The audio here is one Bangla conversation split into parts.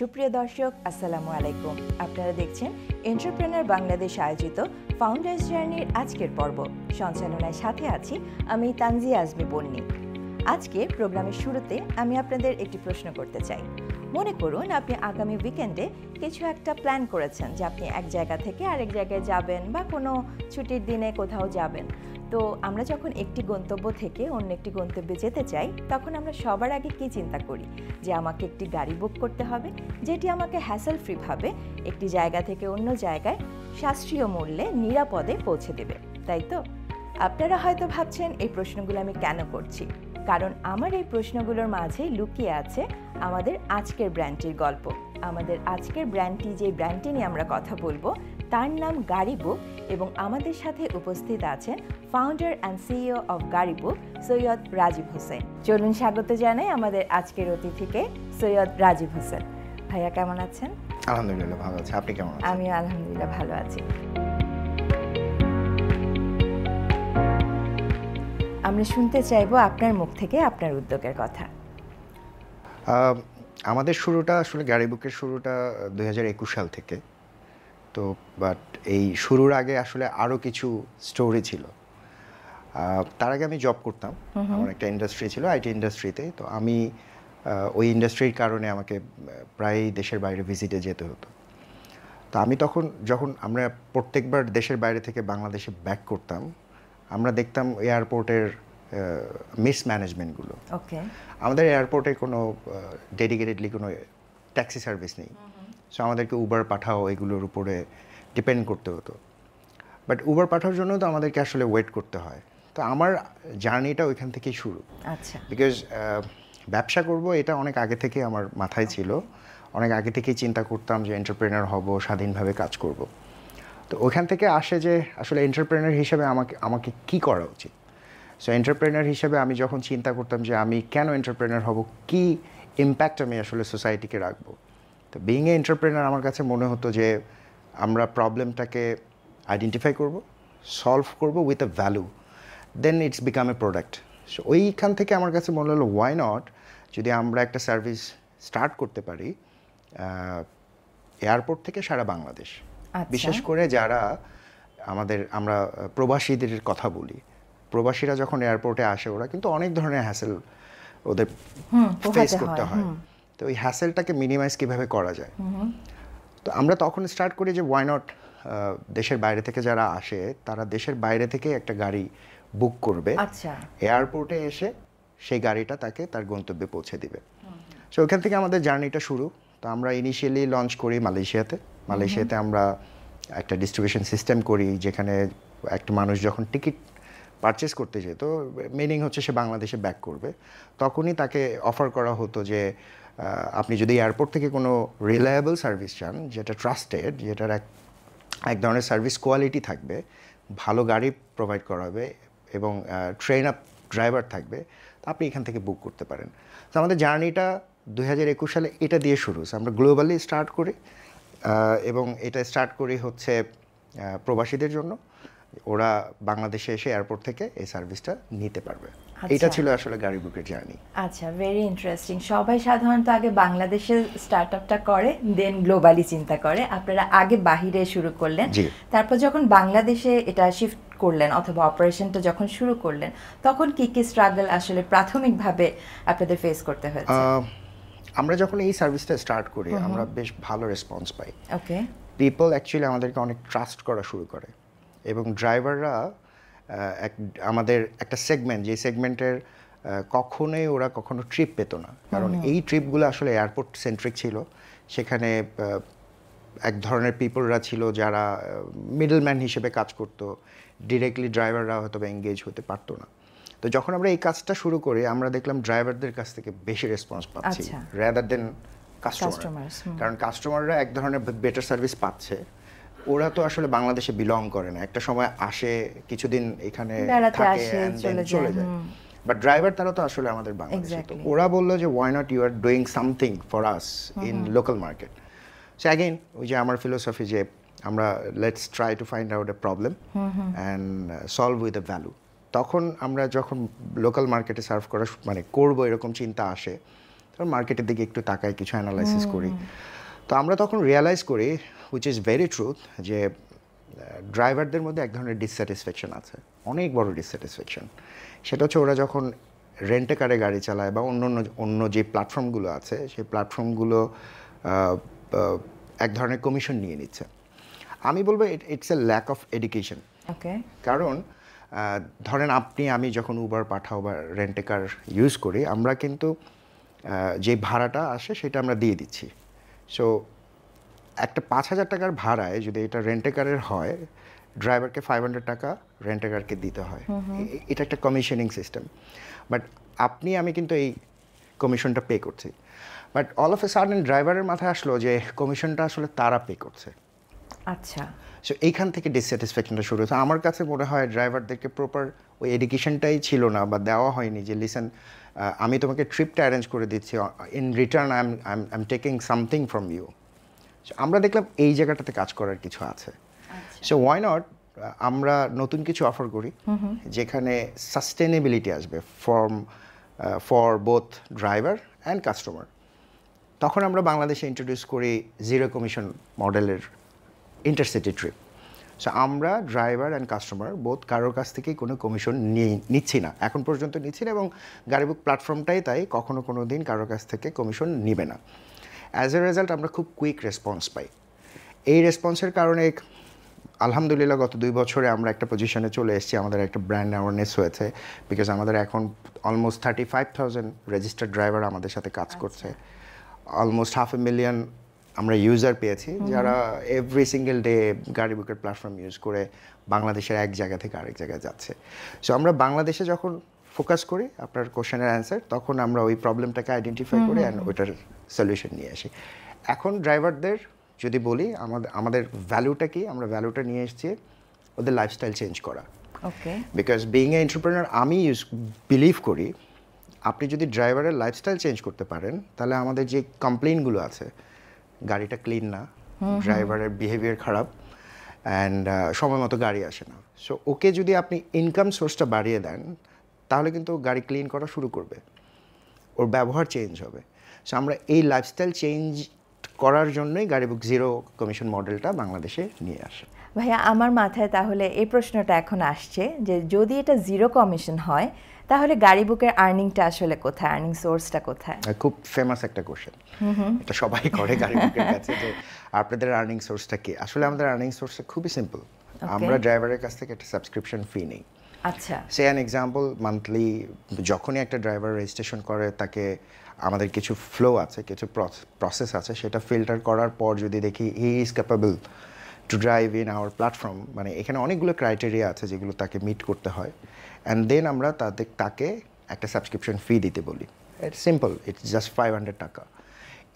সুপ্রিয় দর্শক, আসসালামু আলাইকুম। আপনারা দেখছেন এন্টারপ্রেনার বাংলাদেশ আয়োজিত ফাউন্ডার্স জার্নির আজকের পর্ব। সঞ্চালনায় সাথে আছি আমি তানজিয়া আজমি বন্নি। আজকে প্রোগ্রামের শুরুতে আমি আপনাদের একটি প্রশ্ন করতে চাই। মনে করুন আপনি আগামী উইকেন্ডে কিছু একটা প্ল্যান করেছেন যে আপনি এক জায়গা থেকে আরেক জায়গায় যাবেন বা কোনো ছুটির দিনে কোথাও যাবেন। তো আমরা যখন একটি গন্তব্য থেকে অন্য একটি গন্তব্যে যেতে চাই, তখন আমরা সবার আগে কী চিন্তা করি? যে আমাকে একটি গাড়ি বুক করতে হবে, যেটি আমাকে হ্যাসেল ফ্রিভাবে একটি জায়গা থেকে অন্য জায়গায় সাশ্রয়ী মূল্যে নিরাপদে পৌঁছে দেবে, তাই তো? আপনারা হয়তো ভাবছেন এই প্রশ্নগুলো আমি কেন করছি, কারণ আমার এই প্রশ্নগুলোর মাঝে লুকিয়ে আছে আমাদের আজকের ব্র্যান্ডটির গল্প। আমাদের আজকের ব্র্যান্ডটি, যে ব্র্যান্ডটি নিয়ে আমরা কথা বলবো, তার নাম গাড়ি বুক, এবং আমাদের সাথে উপস্থিত আছেন ফাউন্ডার অ্যান্ড সিইও অফ গাড়ি বুক, সৈয়দ রাজীব হোসেন। চলুন স্বাগত জানাই আমাদের আজকের অতিথিকে, সৈয়দ রাজীব হোসেন। ভাইয়া কেমন আছেন? আলহামদুলিল্লাহ ভালো আছি, আপনি কেমন আছেন? আমিও আলহামদুলিল্লাহ ভালো আছি। আমরা শুনতে চাইবো আপনার মুখ থেকে আপনার উদ্যোগের কথা। আমাদের শুরুটা আসলে গাড়ি বুকের শুরুটা 2021 সাল থেকে। তো বাট এই শুরুর আগে আসলে আরও কিছু স্টোরি ছিল। তার আগে আমি জব করতাম, আমার একটা ইন্ডাস্ট্রি ছিল আইটি ইন্ডাস্ট্রিতে। তো আমি ওই ইন্ডাস্ট্রির কারণে আমাকে প্রায় দেশের বাইরে ভিজিটে যেতে হতো। তো আমি যখন আমরা প্রত্যেকবার দেশের বাইরে থেকে বাংলাদেশে ব্যাক করতাম, আমরা দেখতাম এয়ারপোর্টের মিসম্যানেজমেন্টগুলো। ওকে। আমাদের এয়ারপোর্টে কোনো ডেডিকেটেডলি কোনো ট্যাক্সি সার্ভিস নেই, সো আমাদেরকে উবার পাঠাও এগুলোর উপরে ডিপেন্ড করতে হতো। বাট উবার পাঠানোর জন্য তো আমাদেরকে আসলে ওয়েট করতে হয়। তো আমার জার্নিটা ওইখান থেকেই শুরু। আচ্ছা। বিকজ ব্যবসা করব এটা অনেক আগে থেকে আমার মাথায় ছিল, অনেক আগে থেকেই চিন্তা করতাম যে এন্টারপ্রেনার হব, স্বাধীনভাবে কাজ করব। তো ওইখান থেকে আসে যে আসলে এন্টারপ্রেনার হিসেবে আমাকে কী করা উচিত। সো এন্টারপ্রেনার হিসেবে আমি যখন চিন্তা করতাম যে আমি কেন এন্টারপ্রেনার হব, কি ইম্প্যাক্ট আমি আসলে সোসাইটিকে রাখবো। তো বিইং এ এন্টারপ্রেনার আমার কাছে মনে হতো যে আমরা প্রবলেমটাকে আইডেন্টিফাই করব, সলভ করব with a value, then it's become a product. So ওইখান থেকে আমার কাছে মনে হলো ওয়াই নট যদি আমরা একটা সার্ভিস স্টার্ট করতে পারি এয়ারপোর্ট থেকে সারা বাংলাদেশ। বিশেষ করে যারা আমরা প্রবাসীদের কথা বলি, প্রবাসীরা যখন এয়ারপোর্টে আসে ওরা কিন্তু অনেক ধরনের হ্যাসেল ওদের ফেস করতে হয়। তো ওই হ্যাসেলটাকে মিনিমাইজ কীভাবে করা যায়। তো আমরা তখন স্টার্ট করি যে ওয়াই নট দেশের বাইরে থেকে যারা আসে তারা দেশের বাইরে থেকে একটা গাড়ি বুক করবে, আচ্ছা, এয়ারপোর্টে এসে সেই গাড়িটা তাকে তার গন্তব্যে পৌঁছে দিবে। সো ওইখান থেকে আমাদের জার্নিটা শুরু। তো আমরা ইনিশিয়ালি লঞ্চ করি মালয়েশিয়াতে আমরা একটা ডিস্ট্রিবিউশন সিস্টেম করি, যেখানে একটা মানুষ যখন টিকিট পারচেস করতে যেত, মিনিং হচ্ছে সে বাংলাদেশে ব্যাক করবে, তখনই তাকে অফার করা হতো যে আপনি যদি এয়ারপোর্ট থেকে কোনো রিলায়েবল সার্ভিস চান, যেটা ট্রাস্টেড, যেটার এক ধরনের সার্ভিস কোয়ালিটি থাকবে, ভালো গাড়ি প্রোভাইড করা হবে এবং ট্রেন আপ ড্রাইভার থাকবে, আপনি এখান থেকে বুক করতে পারেন। তো আমাদের জার্নিটা 2021 সালে এটা দিয়ে শুরু। আমরা গ্লোবালি স্টার্ট করি এবং এটা স্টার্ট করি হচ্ছে প্রবাসীদের জন্য, ওরা বাংলাদেশে এসে এয়ারপোর্ট থেকে এই সার্ভিসটা নিতে পারবে। এটা ছিল আসলে গাড়ি বুকের জার্নি। আচ্ছা, ভেরি ইন্টারেস্টিং। সবাই সাধারণত আগে বাংলাদেশে স্টার্টআপটা করে, দেন গ্লোবালি চিন্তা করে। আপনারা আগে বাহিরে শুরু করলেন, তারপর যখন বাংলাদেশে এটা শিফট করলেন অথবা অপারেশনটা যখন শুরু করলেন, তখন কি কি স্ট্রাগল আসলে প্রাথমিকভাবে আপনাদের ফেস করতে হয়েছে? আমরা যখন এই সার্ভিসটা স্টার্ট করি আমরা বেশ ভালো রেসপন্স পাই। ওকে। পিপল অ্যাকচুয়ালি আমাদেরকে অনেক ট্রাস্ট করা শুরু করে এবং ড্রাইভাররা আমাদের একটা সেগমেন্ট, যে সেগমেন্টের কখনো ট্রিপ পেত না, কারণ এই ট্রিপগুলো আসলে এয়ারপোর্ট সেন্ট্রিক ছিল। সেখানে এক ধরনের পিপলরা ছিল যারা মিডলম্যান হিসেবে কাজ করতো, ডিরেক্টলি ড্রাইভাররা হয়তো এঙ্গেজ হতে পারতো না। তো যখন আমরা এই কাজটা শুরু করি আমরা দেখলাম ড্রাইভারদের কাছ থেকে বেশি রেসপন্স পাচ্ছি রাদার দেন কাস্টমার, কারণ কাস্টমাররা এক ধরনের বেটার সার্ভিস পাচ্ছে। ওরা তো আসলে বাংলাদেশে বিলং করে না, একটা সময় আসে, কিছুদিন এখানে থাকে, চলে যায়, বাট ড্রাইভার তারা তো আসলে আমাদের বাংলাদেশে। তো ওরা বললো যে why not you are doing something for us in local market. So again ওই যে আমার ফিলোসফি যে আমরা let's try to find out a problem and solve with a value. তখন আমরা যখন লোকাল মার্কেটে সার্ভ করা করবো এরকম চিন্তা আসে, মার্কেটের দিকে একটু তাকাই, কিছু অ্যানালাইসিস করি। তো আমরা তখন রিয়েলাইজ করি, হুইচ ইজ ভেরি ট্রুথ, যে ড্রাইভারদের মধ্যে এক ধরনের ডিসস্যাটিসফ্যাকশন আছে, অনেক বড় ডিসস্যাটিসফ্যাকশন। সেটা হচ্ছে ওরা যখন রেন্টে কারে গাড়ি চালায় বা অন্য যে প্ল্যাটফর্মগুলো আছে সেই প্ল্যাটফর্মগুলো এক ধরনের কমিশন নিয়ে নিচ্ছে। আমি বলবো it's a lack of education. Okay. কারণ ধরেন আমি যখন উবার পাঠাও বা রেন্টে কার ইউজ করি, আমরা কিন্তু যে ভাড়াটা আসে সেটা আমরা দিয়ে দিচ্ছি। সো একটা 5,000 টাকার ভাড়ায় যদি এটা রেন্টে কারের হয়, ড্রাইভারকে 500 টাকা রেন্টে কারকে দিতে হয়। এটা একটা কমিশনিং সিস্টেম। বাট আমি কিন্তু এই কমিশনটা পে করছি। But all of a sudden ড্রাইভারের মাথায় আসলো যে কমিশনটা আসলে তারা পে করছে। আচ্ছা। সো এইখান থেকে ডিসস্যাটিসফ্যাকশনটা শুরু হয়েছে। আমার কাছে মনে হয় ড্রাইভারদেরকে প্রপার ওই এডুকেশনটাই ছিল না বা দেওয়া হয়নি যে লিসেন, আমি তোমাকে ট্রিপটা অ্যারেঞ্জ করে দিচ্ছি, in return I am taking something from you. আমরা দেখলাম এই জায়গাটাতে কাজ করার কিছু আছে। সো ওয়াই নট আমরা নতুন কিছু অফার করি যেখানে সাস্টেনেবিলিটি আসবে for both driver and customer. তখন আমরা বাংলাদেশে ইন্ট্রোডিউস করি জিরো কমিশন মডেলের ইন্টারসিটি ট্রিপ। সো আমরা ড্রাইভার অ্যান্ড কাস্টমার বোথ কারোর কাছ থেকেই কোনো কমিশন নিচ্ছি না, এখন পর্যন্ত নিচ্ছি না, এবং গাড়ি বুক প্ল্যাটফর্মটাই তাই কোনো দিন কারোর কাছ থেকে কমিশন নিবে না। অ্যাজ এ রেজাল্ট আমরা খুব কুইক রেসপন্স পাই। এই রেসপন্সের কারণে আলহামদুলিল্লাহ গত 2 বছরে আমরা একটা পজিশনে চলে এসেছি, আমাদের একটা ব্র্যান্ড অ্যাওয়ারনেস হয়েছে, বিকজ আমাদের এখন অলমোস্ট 35,000 রেজিস্টার্ড ড্রাইভার আমাদের সাথে কাজ করছে। অলমোস্ট 500,000 আমরা ইউজার পেয়েছি যারা এভরি সিঙ্গেল ডে গাড়ি বুকের প্ল্যাটফর্ম ইউজ করে বাংলাদেশের এক জায়গা থেকে আরেক জায়গায় যাচ্ছে। সো আমরা বাংলাদেশে যখন ফোকাস করি, আপনার কোশ্চেনের অ্যান্সার, তখন আমরা ওই প্রবলেমটাকে আইডেন্টিফাই করি অ্যান্ড ওইটার সলিউশন নিয়ে আসি। এখন ড্রাইভারদের যদি বলি আমাদের ভ্যালুটা কি, আমরা ভ্যালুটা নিয়ে এসেছি ওদের লাইফস্টাইল চেঞ্জ করা। ওকে। বিকজ বিইং এ এন্টারপ্রেনার আমি বিলিভ করি আপনি যদি ড্রাইভারের লাইফস্টাইল চেঞ্জ করতে পারেন, তাহলে আমাদের যে কমপ্লেইনগুলো আছে, গাড়িটা ক্লিন না, ড্রাইভারের বিহেভিয়ার খারাপ, অ্যান্ড সময় মতো গাড়ি আসে না, সো ওকে যদি আপনি ইনকাম সোর্সটা বাড়িয়ে দেন, তাহলে কিন্তু গাড়ি ক্লিন করা শুরু করবে, ওর ব্যবহার চেঞ্জ হবে। সো আমরা এই লাইফস্টাইল চেঞ্জ করার জন্যই গাড়ি বুক জিরো কমিশন মডেলটা বাংলাদেশে নিয়ে আসে। ভাইয়া, আমার মাথায় তাহলে এই প্রশ্নটা এখন আসছে যে যদি এটা জিরো কমিশন হয়, তাহলে গাড়ি বুকের আর্নিংটা আসলে কোথায়, আর্নিং সোর্সটা কোথায়? খুব ফেমাস একটা কোশ্চেন, এটা সবাই করে গাড়ি বুকের কাছে, যে আপনাদের আর্নিং সোর্সটা কি? আসলে আমাদের আর্নিং সোর্সটা খুবই সিম্পল। আমরা ড্রাইভারের কাছ থেকে একটা সাবস্ক্রিপশন ফি নেই। আচ্ছা। সে অ্যান এক্সাম্পল, মান্থলি যখনই একটা ড্রাইভার রেজিস্ট্রেশন করে, তাকে আমাদের কিছু ফ্লো আছে, কিছু প্রসেস আছে, সেটা ফিল্টার করার পর যদি দেখি he is capable to drive in our platform, মানে এখানে অনেকগুলো ক্রাইটেরিয়া আছে যেগুলো তাকে মিট করতে হয়, অ্যান্ড দেন আমরা তাকে একটা সাবস্ক্রিপশন ফি দিতে বলি। ইটস সিম্পল, ইটস জাস্ট 500 টাকা।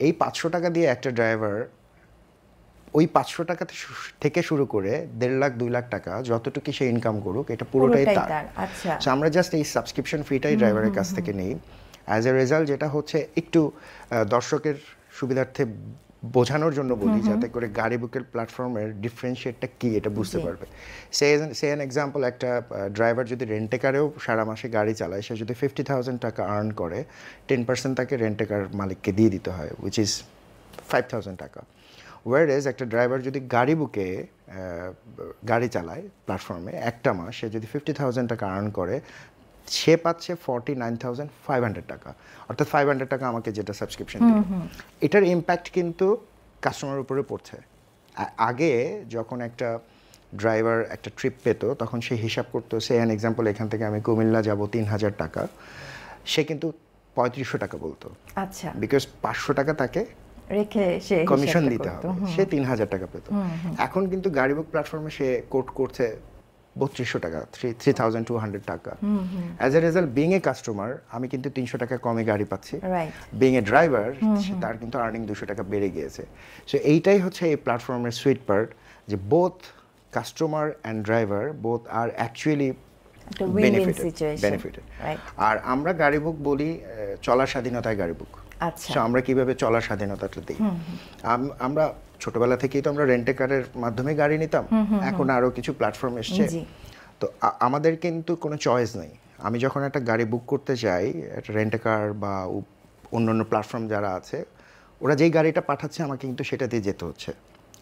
এই 500 টাকা দিয়ে একটা ড্রাইভার ওই 500 টাকা থেকে শুরু করে 1.5 লাখ 2 লাখ টাকা যতটুকু সে ইনকাম করুক, এটা পুরোটাই তার। আচ্ছা। সো আমরা জাস্ট এই সাবস্ক্রিপশন ফিটাই ড্রাইভারের কাছ থেকে নেই। অ্যাজ এ রেজাল্ট যেটা হচ্ছে, একটু দর্শকের সুবিধার্থে বোঝানোর জন্য বলি, যাতে করে গাড়ি বুকের প্ল্যাটফর্মের ডিফারেন্সিয়েটটা কি এটা বুঝতে পারবে। সে অ্যান এক্সাম্পল, একটা ড্রাইভার যদি রেন্টে কারেও সারা মাসে গাড়ি চালায়, সে যদি 50,000 টাকা আর্ন করে, 10% তাকে রেন্টে কার মালিককে দিয়ে দিতে হয়, উইচ ইজ 5,000 টাকা। ওয়ারেজ একটা ড্রাইভার যদি গাড়ি বুকে গাড়ি চালায় প্ল্যাটফর্মে একটা মাস, সে যদি 50,000 টাকা আর্ন করে, সে পাচ্ছে 49,500 টাকা, অর্থাৎ 500 টাকা আমাকে যেটা সাবস্ক্রিপশন দিল, এটার ইম্প্যাক্ট কিন্তু কাস্টমারের উপরে পড়ছে। আগে যখন একটা ড্রাইভার একটা ট্রিপ পেতো, তখন সে হিসাব করতো, সে অ্যান এক্সাম্পল, এখান থেকে আমি কুমিল্লা যাব 3,000 টাকা, সে কিন্তু 3500 টাকা বলতো। আচ্ছা। বিকজ 500 টাকা তাকে রেখে সে কমিশন দিতে হবে, সে 3,000 টাকা পেত। এখন কিন্তু গাড়ি বুক প্ল্যাটফর্মে সে কোট করছে 3200 টাকা, 3,200 টাকা। As a result, being a customer, আমি কিন্তু 300 টাকা কমে গাড়ি পাচ্ছি। বিং এ ড্রাইভার, তার কিন্তু আর্নিং 200 টাকা বেড়ে গিয়েছে। সো এইটাই হচ্ছে এই প্ল্যাটফর্মের সুইট পার্ট, যে both customer and driver both আর অ্যাকচুয়ালি বেনিফিটেড। আর আমরা গাড়ি বুক বলি চলার স্বাধীনতায় গাড়ি বুক। আচ্ছা। আমরা কিভাবে চলার স্বাধীনতাটা দিই, আমরা ছোটবেলা থেকেই তো আমরা রেন্টে কারের মাধ্যমে গাড়ি নিতাম, এখন আরো কিছু প্ল্যাটফর্ম এসছে, তো আমাদের কিন্তু কোনো চয়েস নেই। আমি যখন একটা গাড়ি বুক করতে চাই, একটা রেন্টে কার বা অন্যান্য প্ল্যাটফর্ম যারা আছে, ওরা যেই গাড়িটা পাঠাচ্ছে আমাকে কিন্তু সেটা দিয়ে যেতে হচ্ছে,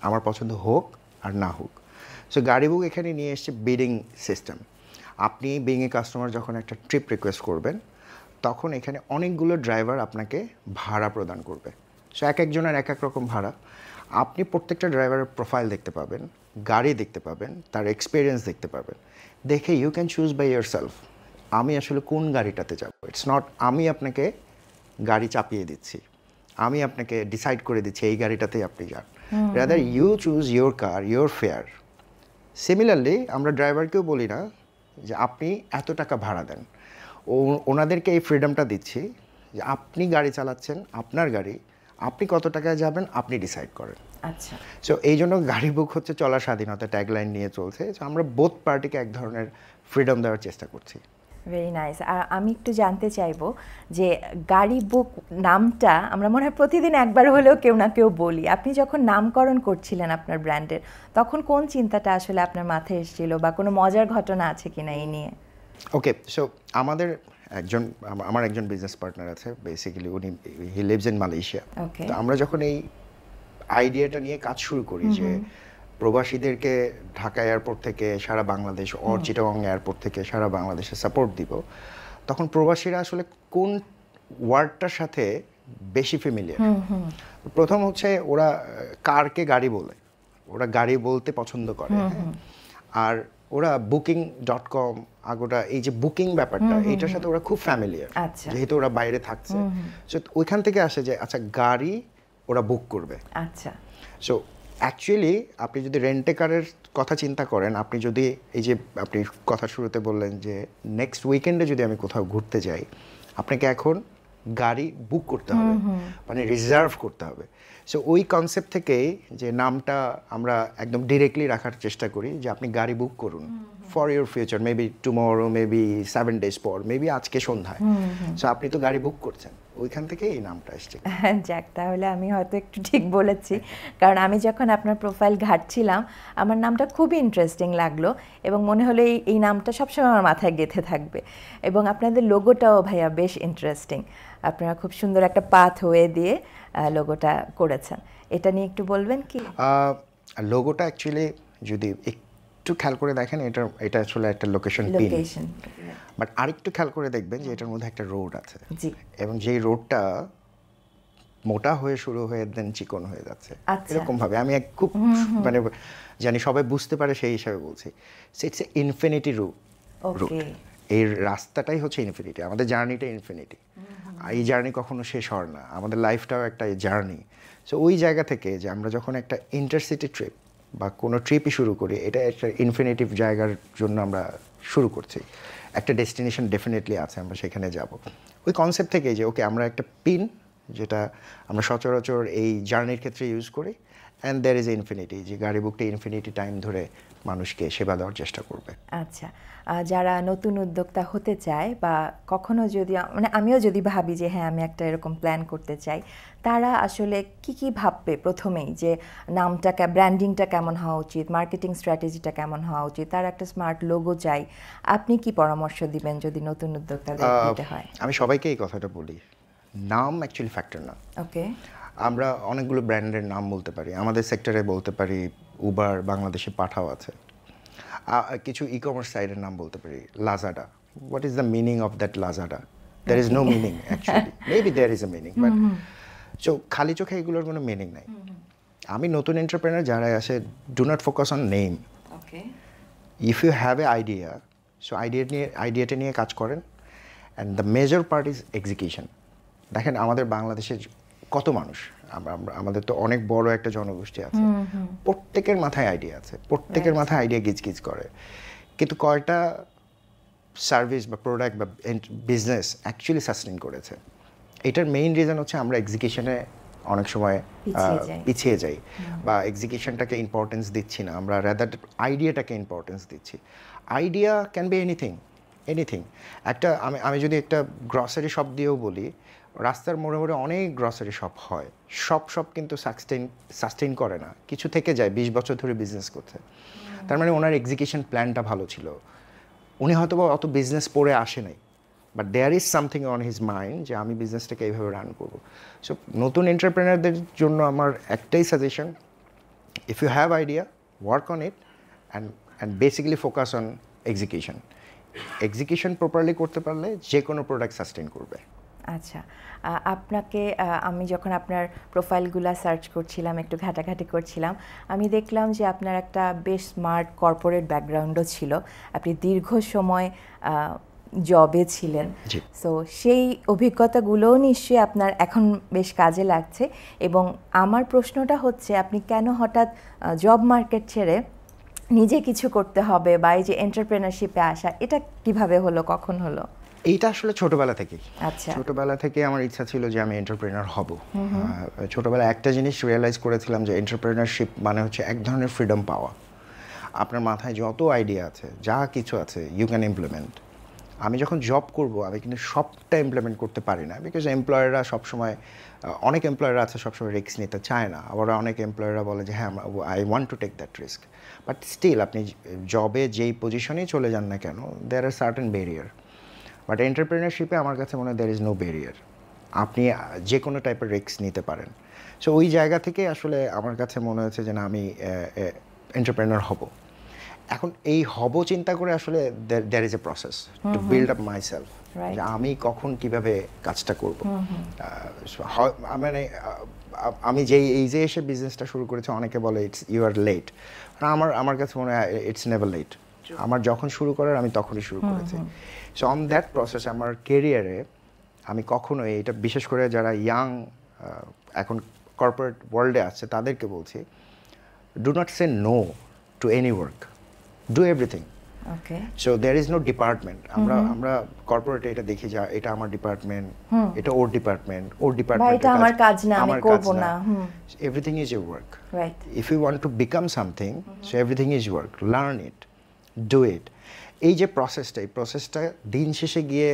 আমার পছন্দ হোক আর না হোক। সো গাড়ি বুক এখানে নিয়ে এসছে বিডিং সিস্টেম। আপনি বিং এ কাস্টমার যখন একটা ট্রিপ রিকোয়েস্ট করবেন, তখন এখানে অনেকগুলো ড্রাইভার আপনাকে ভাড়া প্রদান করবে। সো এক একজনের এক এক রকম ভাড়া। আপনি প্রত্যেকটা ড্রাইভারের প্রোফাইল দেখতে পাবেন, গাড়ি দেখতে পাবেন, তার এক্সপিরিয়েন্স দেখতে পাবেন। দেখে you can choose by yourself আমি আসলে কোন গাড়িটাতে যাব। ইটস নট আমি আপনাকে গাড়ি চাপিয়ে দিচ্ছি, আমি আপনাকে ডিসাইড করে দিচ্ছি এই গাড়িটাতেই আপনি যান। Rather you choose your car, your fare. Similarly আমরা ড্রাইভারকেও বলি না যে আপনি এত টাকা ভাড়া দেন, ওনাদেরকে এই ফ্রিডমটা দিচ্ছি যে আপনি গাড়ি চালাচ্ছেন, আপনার গাড়ি, আপনি কত টাকায় যাবেন আপনি ডিসাইড করেন। আচ্ছা, সো এই জন্য গাড়ি বুক হচ্ছে চলার স্বাধীনতা ট্যাগলাইন নিয়ে চলছে। সো আমরা বোথ পার্টিকে এক ধরনের ফ্রিডম দেওয়ার চেষ্টা করছি। Very nice. আর আমি একটু জানতে চাইবো যে গাড়ি বুক নামটা আমরা মনে হয় প্রতিদিন একবার হলেও কেউ না কেউ বলি। আপনি যখন নামকরণ করছিলেন আপনার ব্র্যান্ডের, তখন কোন চিন্তাটা আসলে আপনার মাথায় এসেছিল বা কোনো মজার ঘটনা আছে কিনা এই নিয়ে? ওকে, সো আমার একজন বিজনেস পার্টনার আছে, বেসিক্যালি উনি হি লিভস ইন মালয়েশিয়া। তো আমরা যখন এই আইডিয়াটা নিয়ে কাজ শুরু করি যে প্রবাসীদেরকে ঢাকা এয়ারপোর্ট থেকে সারা বাংলাদেশ, চিটাগং এয়ারপোর্ট থেকে সারা বাংলাদেশে সাপোর্ট দিব, তখন প্রবাসীরা আসলে কোন ওয়ার্ডটার সাথে বেশি ফ্যামিলিয়ার। প্রথম হচ্ছে ওরা কারকে গাড়ি বলে, ওরা গাড়ি বলতে পছন্দ করে। আর ওরা booking.com আগোটা এই যে বুকিং ব্যাপারটা, এইটার সাথে ওরা খুব ফ্যামিলিয়ার, যেহেতু ওরা বাইরে থাকছে। সো ওইখান থেকে আসে যে আচ্ছা গাড়ি ওরা বুক করবে। আচ্ছা, সো অ্যাকচুয়ালি আপনি যদি রেন্টে কারের কথা চিন্তা করেন, আপনি যদি এই যে আপনি কথা শুরুতে বললেন যে নেক্সট উইকেন্ডে যদি আমি কোথাও ঘুরতে যাই, আপনাকে এখন গাড়ি বুক করতে হবে, মানে রিজার্ভ করতে হবে। সো ওই কনসেপ্ট থেকেই যে নামটা আমরা একদম ডিরেক্টলি রাখার চেষ্টা করি যে আপনি গাড়ি বুক করুন for your future, maybe tomorrow, maybe 7 days পর, মেবি আজকে সন্ধ্যায়। সো আপনি তো গাড়ি বুক করছেন, ওইখান থেকে এই নামটা এসছে। যাক, তাহলে আমি হয়তো একটু ঠিক বলেছি, কারণ আমি যখন আপনার প্রোফাইল ঘাঁটছিলাম আমার নামটা খুবই ইন্টারেস্টিং লাগলো এবং মনে হলো এই নামটা সবসময় আমার মাথায় গেঁথে থাকবে। এবং আপনাদের লোগোটাও ভাইয়া বেশ ইন্টারেস্টিং, আপনারা খুব সুন্দর একটা পাথ ওয়ে দিয়ে লোগোটা করেছেন, এটা নিয়ে একটু বলবেন কি? লোগোটা অ্যাকচুয়ালি যদি একটু খেয়াল করে দেখেন, এটা আসলে একটা লোকেশন পিন, বাট আরেকটু খেয়াল করে দেখবেন যে এটার মধ্যে একটা রোড আছে, এবং যেই রোডটা মোটা হয়ে শুরু হয়ে দেন চিকন হয়ে যাচ্ছে এরকম ভাবে। আমি খুব মানে জানি সবাই বুঝতে পারে সেই হিসাবে বলছি। It's infinity route. এই রাস্তাটাই হচ্ছে ইনফিনিটি, আমাদের জার্নিটা ইনফিনিটি। এই জার্নি কখনো শেষ হয় না, আমাদের লাইফটাও একটা জার্নি। সো ওই জায়গা থেকে যে আমরা যখন একটা ইন্টারসিটি ট্রিপ বা কোনো ট্রিপই শুরু করি, এটা একটা ইনফিনিটিভ জায়গার জন্য আমরা শুরু করছি, একটা ডেস্টিনেশন ডেফিনেটলি আছে, আমরা সেখানে যাব। ওই কনসেপ্ট থেকে যে ওকে আমরা একটা পিন, যেটা আমরা সচরাচর এই জার্নির ক্ষেত্রে ইউজ করি, অ্যান্ড দ্যার ইজ ইনফিনিটি, যে গাড়ি বুকটা ইনফিনিটি টাইম ধরে মানুষকে সেবা দেওয়ার চেষ্টা করবে। আচ্ছা, যারা নতুন উদ্যোক্তা হতে চায় বা কখনো যদি মানে আমিও যদি ভাবি যে হ্যাঁ আমি একটা এরকম প্ল্যান করতে চাই, তারা আসলে কি ভাববে প্রথমেই, যে নামটা ব্র্যান্ডিংটা কেমন হওয়া উচিত, মার্কেটিং স্ট্র্যাটেজিটা কেমন হওয়া উচিত, তার একটা স্মার্ট লোগো চাই, আপনি কি পরামর্শ দিবেন যদি নতুন উদ্যোক্তাদের দিতে হয়? আমি সবাইকে এই কথাটা বলি, নাম অ্যাকচুয়ালি ফ্যাক্টর না। ওকে, আমরা অনেকগুলো ব্র্যান্ডের নাম বলতে পারি, আমাদের সেক্টরে বলতে পারি উবার, বাংলাদেশে পাঠাও আছে, কিছু ই কমার্স সাইটের নাম বলতে পারি, Lazada. What is the meaning of that Lazada? There is no meaning actually, maybe there is a meaning, but so খালি চোখে এগুলোর কোনো মিনিং নাই। আমি নতুন এন্টারপ্রেনার যারা আসে, do not focus on name. If you have a idea, so আইডিয়াটা নিয়ে কাজ করেন, and the major part is execution. দেখেন আমাদের বাংলাদেশে কত মানুষ, আমাদের তো অনেক বড় একটা জনগোষ্ঠী আছে, প্রত্যেকের মাথায় আইডিয়া আছে, প্রত্যেকের মাথায় আইডিয়া গিজগিজ করে, কিন্তু কয়টা সার্ভিস বা প্রোডাক্ট বা বিজনেস অ্যাকচুয়ালি সাস্টেইন করেছে? এটার মেইন রিজন হচ্ছে আমরা এক্সিকিউশনে অনেক সময় পিছিয়ে যাই বা এক্সিকিউশনটাকে ইম্পর্টেন্স দিচ্ছি না, আমরা রাদার আইডিয়াটাকে ইম্পর্টেন্স দিচ্ছি। Idea can be anything. একটা আমি যদি একটা গ্রসারি শপ দিয়েও বলি, রাস্তার মোড়ে মোড়ে অনেক গ্রসারি শপ হয়, সব কিন্তু সাস্টেইন করে না, কিছু থেকে যায় 20 বছর ধরে বিজনেস করতে। তার মানে ওনার এক্সিকিউশন প্ল্যানটা ভালো ছিল, উনি হয়তো অত বিজনেস পড়ে আসে নাই, but there is something on his mind যে আমি বিজনেসটাকে এইভাবে রান করবো। সো নতুন এন্টারপ্রেনারদের জন্য আমার একটাই suggestion, if you have idea, work on it and basically focus on execution. Execution properly করতে পারলে যে কোনো প্রোডাক্ট সাস্টেন করবে। আচ্ছা, আপনাকে আমি যখন আপনার প্রোফাইলগুলো সার্চ করছিলাম, একটু ঘাটাঘাটি করছিলাম, আমি দেখলাম যে আপনার একটা বেশ স্মার্ট কর্পোরেট ব্যাকগ্রাউন্ডও ছিল। আপনি দীর্ঘ সময় জবে ছিলেন, সো সেই অভিজ্ঞতাগুলোও নিশ্চয়ই আপনার এখন বেশ কাজে লাগছে। এবং আমার প্রশ্নটা হচ্ছে, আপনি কেন হঠাৎ জব মার্কেট ছেড়ে নিজে কিছু করতে হবে বা এই যে এন্টারপ্রেনারশিপে আসা, এটা কিভাবে হলো, কখন হলো? এইটা আসলে ছোটবেলা থেকেই। আচ্ছা, ছোটবেলা থেকে আমার ইচ্ছা ছিল যে আমি এন্টারপ্রেনার হব। ছোটবেলায় একটা জিনিস রিয়েলাইজ করেছিলাম যে এন্টারপ্রেনারশিপ মানে হচ্ছে এক ধরনের ফ্রিডম পাওয়া। আপনার মাথায় যত আইডিয়া আছে, যা কিছু আছে, ইউ ক্যান ইমপ্লিমেন্ট। আমি যখন জব করব আমি কিন্তু সবটা ইমপ্লিমেন্ট করতে পারি না, বিকজ এমপ্লয়াররা সবসময়, অনেক এমপ্লয়াররা আছে সবসময় রিস্ক নিতে চায় না, আবার অনেক এমপ্লয়াররা বলে যে হ্যাঁ I want to take that risk. But still আপনি জবে যেই পজিশনেই চলে যান না কেন, there are certain barrier. But এন্টারপ্রেনারশিপে আমার কাছে মনে হয় দ্যার ইজ নো ব্যারিয়ার, আপনি যে কোনো টাইপের রিস্ক নিতে পারেন। সো ওই জায়গা থেকে আসলে আমার কাছে মনে হয়েছে যে না, আমি এন্টারপ্রেনার হব। এখন এই হব চিন্তা করে আসলে there is a process to build up myself, যে আমি কখন কিভাবে কাজটা করব। মানে আমি যেই এইজে এসে বিজনেসটা শুরু করেছি, অনেকে বলে ইটস ইউ আর লেট। আমার কাছে মনে হয় ইটস নেভার লেট। আমার যখন শুরু করার আমি তখনই শুরু করেছি। সো অন দ্যাট প্রসেস আমার কেরিয়ারে আমি কখনোই, এটা বিশেষ করে যারা ইয়াং এখন কর্পোরেট ওয়ার্ল্ডে আছে তাদেরকে বলছি, do not say no to any work, do everything. Okay, so there is no department. আমরা কর্পোরেটে এটা দেখি যে এটা আমার ডিপার্টমেন্ট, এটা ওর ডিপার্টমেন্ট, ওর ডিপার্টমেন্ট, এটা আমার কাজ না, আমি করব না। Everything is a work. Right, if you want to become something, so everything is work. Learn it, do it. এই যে প্রসেসটা, এই প্রসেসটা দিন শেষে গিয়ে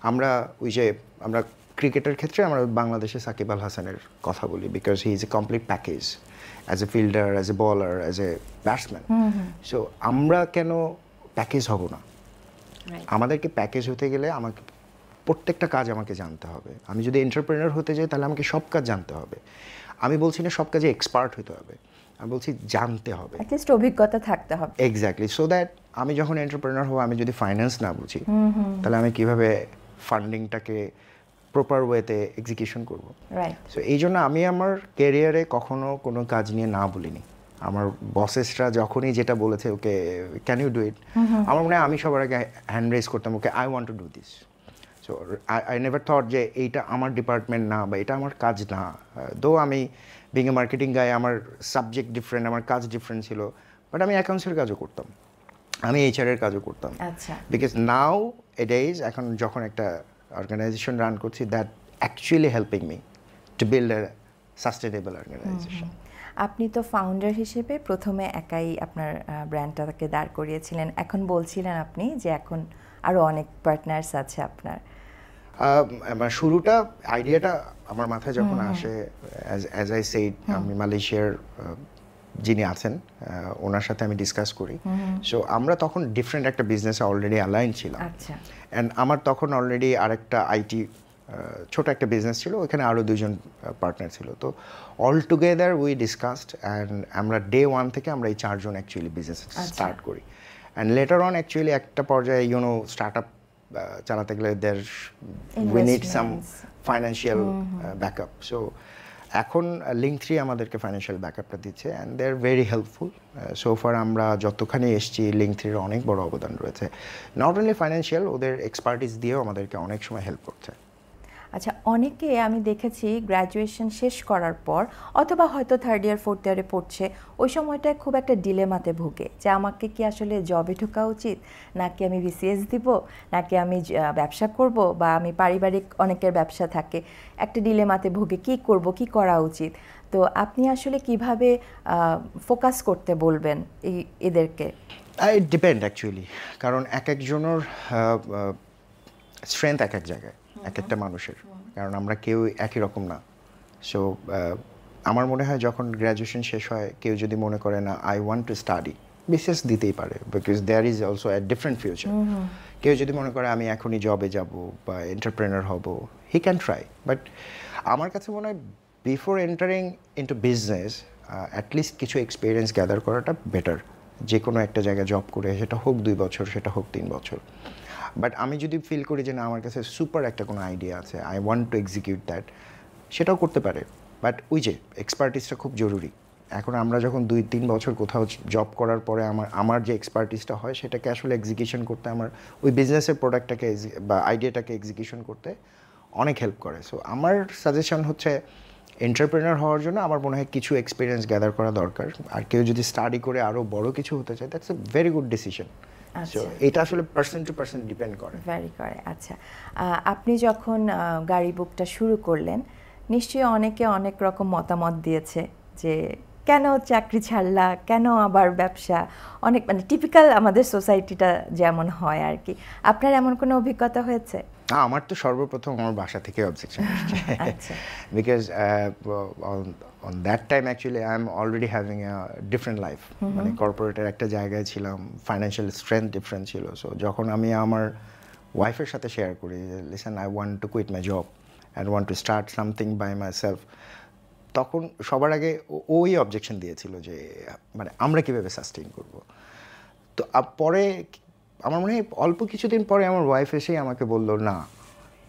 আমরা ওই যে আমরা ক্রিকেটের ক্ষেত্রে আমরা বাংলাদেশে সাকিব আল হাসানের কথা বলি, because he is a complete package as a fielder, as a বলার, অ্যাজ এ ব্যাটসম্যান। সো আমরা কেন প্যাকেজ হব না? আমাদেরকে প্যাকেজ হতে গেলে আমাকে প্রত্যেকটা কাজ আমাকে জানতে হবে। আমি যদি এন্টারপ্রেনার হতে যাই তাহলে আমাকে সব কাজ জানতে হবে। আমি বলছি না সব কাজে এক্সপার্ট হতে হবে, আমি বলছি জানতে হবে, অ্যাটলিস্ট অভিজ্ঞতা থাকতে হবে। এক্স্যাক্টলি, সো দ্যাট আমি যখন এন্টারপ্রেনার হব, আমি যদি ফাইন্যান্স না বুঝি তাহলে আমি কিভাবে ফান্ডিংটাকে প্রপার ওয়েতে এক্সিকিউশন করব। রাইট, সো এই জন্য আমি আমার ক্যারিয়ারে কখনো কোনো কাজ নিয়ে না বলিনি। আমার বসেসরা যখনই যেটা বলেছে, okay can you do it, আমার মনে হয় আমি সবার আগে হ্যান্ড রেজ করতাম, okay I want to do this. So I never thought যে এইটা আমার ডিপার্টমেন্ট না বা এটা আমার কাজ না। দো আমি বিং এ মার্কেটিং গায়ে, আমার সাবজেক্ট ডিফারেন্ট, আমার কাজ ডিফারেন্ট ছিল, বাট আমি অ্যাকাউন্টসের কাজও করতাম, আমি এইচআর এর কাজও করতাম। আচ্ছা, বিকজ নাও এডেজ এখন যখন একটা অর্গানাইজেশন রান করছি, that actually helping me to build a sustainable organization. আপনি তো ফাউন্ডার হিসেবে প্রথমে একাই আপনার ব্র্যান্ডটাকে দাঁড় করিয়েছিলেন, এখন বলছিলেন আপনি যে এখন আরও অনেক পার্টনার্স আছে আপনার। আমার শুরুটা, আইডিয়াটা আমার মাথায় যখন আসে, অ্যাজ আই সেইড, আমি মালয়েশিয়ার যিনি আছেন ওনার সাথে আমি ডিসকাস করি। সো আমরা তখন ডিফারেন্ট একটা বিজনেসে অলরেডি অ্যালাইন ছিলাম। আচ্ছা, অ্যান্ড আমার তখন অলরেডি আরেকটা আইটি ছোট একটা বিজনেস ছিল, ওখানে আরও দুজন পার্টনার ছিল। তো all together we discussed, and আমরা ডে ওয়ান থেকে আমরা এই চারজন অ্যাকচুয়ালি বিজনেস স্টার্ট করি। অ্যান্ড লেটার অন অ্যাকচুয়ালি একটা পর্যায়ে স্টার্ট আপ চালাতে গেলে we need some financial backup. So এখন লিঙ্ক 3 আমাদেরকে ফাইন্যান্সিয়াল ব্যাকআপটা দিচ্ছে, and they are very helpful. So far আমরা যতখানি এসেছি, লিঙ্ক 3-এর অনেক বড় অবদান রয়েছে। নট অনলি ফাইন্যান্সিয়াল, ওদের এক্সপার্টিস দিয়েও আমাদেরকে অনেক সময় হেল্প করছে। আচ্ছা, অনেকে আমি দেখেছি গ্র্যাজুয়েশন শেষ করার পর অথবা হয়তো থার্ড ইয়ার ফোর্থ ইয়ারে পড়ছে, ওই সময়টায় খুব একটা ডিলেমাতে ভুগে যে আমাকে কি আসলে জবে ঢোকা উচিত, নাকি আমি বিসিএস দিব, নাকি আমি ব্যবসা করব, বা আমি পারিবারিক অনেকের ব্যবসা থাকে, একটা ডিলেমাতে ভুগে কি করব, কি করা উচিত। তো আপনি আসলে কিভাবে ফোকাস করতে বলবেন এদেরকে? ইট ডিপেন্ড অ্যাকচুয়ালি, কারণ এক একজনের স্ট্রেংথ এক এক জায়গায়, এক একটা মানুষের, কারণ আমরা কেউ একই রকম না। সো আমার মনে হয় যখন গ্র্যাজুয়েশন শেষ হয়, কেউ যদি মনে করে না আই ওয়ান্ট টু স্টাডি, বিশেষ দিতেই পারে, because there is also a different future. কেউ যদি মনে করে আমি এখনই জবে যাব বা এন্টারপ্রেনার হব, হি ক্যান ট্রাই। বাট আমার কাছে মনে হয় before entering into business at least কিছু এক্সপিরিয়েন্স গ্যাদার করাটা বেটার। যে কোনো একটা জায়গায় জব করে, সেটা হোক 2 বছর, সেটা হোক 3 বছর। বাট আমি যদি ফিল করি যে না, আমার কাছে সুপার একটা কোনো আইডিয়া আছে, I want two execute that, সেটাও করতে পারে। বাট ওই যে এক্সপার্টিসটা খুব জরুরি। এখন আমরা যখন 2-3 বছর কোথাও জব করার পরে আমার যে এক্সপার্টিসটা হয়, সেটাকে আসলে এক্সিকিউশন করতে, আমার ওই বিজনেসের প্রোডাক্টটাকে বা আইডিয়াটাকে এক্সিকিউশন করতে অনেক হেল্প করে। সো আমার সাজেশন হচ্ছে এন্টারপ্রেনার হওয়ার জন্য আমার মনে হয় কিছু এক্সপিরিয়েন্স গ্যাদার করা দরকার। আর কেউ যদি স্টাডি করে আরও বড় কিছু হতে চায়, that's a very good decision. So এটা আসলে পার্সন টু পার্সন ডিপেন্ড করে। ভ্যারি করে। আচ্ছা, আপনি যখন গাড়ি বুকটা শুরু করলেন, নিশ্চয়ই অনেকে অনেক রকম মতামত দিয়েছে যে কেন চাকরি ছাড়লা, কেন আবার ব্যবসা, অনেক মানে টিপিক্যাল আমাদের সোসাইটিটা যেমন হয় আর কি। আপনার এমন কোনো অভিজ্ঞতা হয়েছে? আমার তো সর্বপ্রথম আমার বাসা থেকে অবজেকশন আসছে, because on that time actually I am already having a different life. মানে কর্পোরেটের একটা জায়গায় ছিলাম, ফাইন্যান্সিয়াল স্ট্রেংথ ডিফারেন্ট ছিল। সো যখন আমি আমার ওয়াইফের সাথে শেয়ার করি, listen, I want to quit my job and want to start something by my self, তখন সবার আগে ওই অবজেকশন দিয়েছিল যে মানে আমরা কীভাবে সাস্টেইন করব। তো পরে আমার মনে হয় অল্প কিছুদিন পরে আমার ওয়াইফ এসেই আমাকে বললো, না,